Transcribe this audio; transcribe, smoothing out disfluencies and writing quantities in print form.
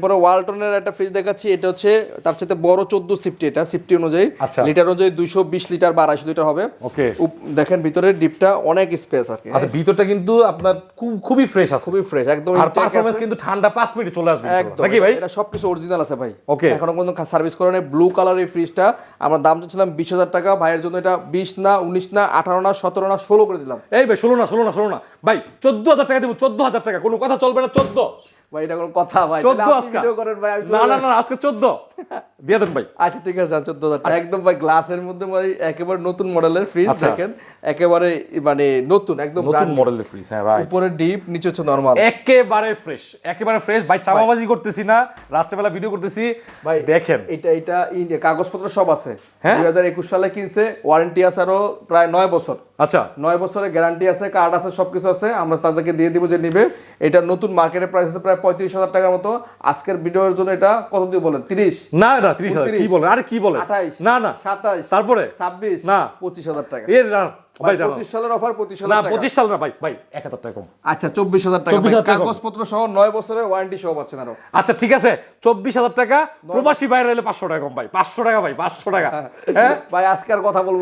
পরে ওয়ালটনের একটা ফ্রিজ দেখাচ্ছি, এটা হচ্ছে তার সাথে বড় 14 সিফটি, এটা সিফটি অনুযায়ী আচ্ছা। লিটার অনুযায়ী 220 লিটার বা 250 লিটার হবে। ওকে, দেখেন ভিতরে ডিপটা অনেক স্পেস আর কি। আচ্ছা ভিতরটা কিন্তু আপনার খুবই ফ্রেশ আছে, খুবই ফ্রেশ একদম। আর পারফরম্যান্স কিন্তু ঠান্ডা 5 মিনিটে চলে আসবে একদম নাকি ভাই? এটা সবকিছু অরিজিনাল আছে ভাই। ওকে, এখনো পর্যন্ত সার্ভিস করে নাই। ব্লু কালার এই ফ্রিজটা আমরা দাম চাচ্ছিলাম 20,000 টাকা, ভাইয়ের জন্য এটা 20 না 19 না 18 না 17 না 16 করে দিলাম। এই ভাই 16 না ভাই, 14,000 টাকা দেব, 14,000 টাকা, কোনো কথা চলবে না। 14 ভাই এটা কোনো কথা ভাই? 14 আপনি ভিডিও করেন ভাই, আমি না আজকে 14 দিয়ে দেন ভাই। আচ্ছা ঠিক আছে, 14,000 টাকা একদম ভাই। গ্লাসের মধ্যে ভাই একেবারে নতুন মডেলের ফ্রিজ দেখেন, একেবারে মানে নতুন একদম নতুন মডেলের ফ্রিজ। হ্যাঁ ভাই, উপরে ডিপ নিচে হচ্ছে নরমাল, একেবারে ফ্রেশ ভাই। চাপাবাজি করতেছি না, রাত্রেবেলা ভিডিও করতেছি ভাই। দেখেন এটা কাগজপত্র সব আছে। হ্যাঁ 2021 সালে কিনছে, ওয়ারেন্টি আছে আরো প্রায় 9 বছর। আচ্ছা 9 বছরের গ্যারান্টি আছে, কার্ড আছে, সবকিছু আছে। আমরা তাদেরকে দিয়ে দিব যে নিবে। এটা নতুন মার্কেটের প্রাইস আছে প্রায় 35,000 টাকার মতো। আজকের ভিডিওর জন্য এটা কত দিয়ে বলেন? 30 না 30,000 কি বলেন? আরে কি বলেন? 28 না 27 তারপরে 26 না 25,000 টাকা। এর না ভাই, 25 সালের অফার, 25,000 না টাকা। 25 সাল না ভাই, 1000 টাকা কম। আচ্ছা 24,000 টাকা, 24,000 টাকা কম। কাগজপত্র সহ 9 বছরের ওয়ারেন্টি সহ পাচ্ছেন আরো। আচ্ছা ঠিক আছে, 24,000 টাকা। প্রবাসী বাইরে হলে 500 টাকা কম ভাই, 500 টাকা ভাই, 500 টাকা। হ্যাঁ ভাই আজকে আর কথা বলবো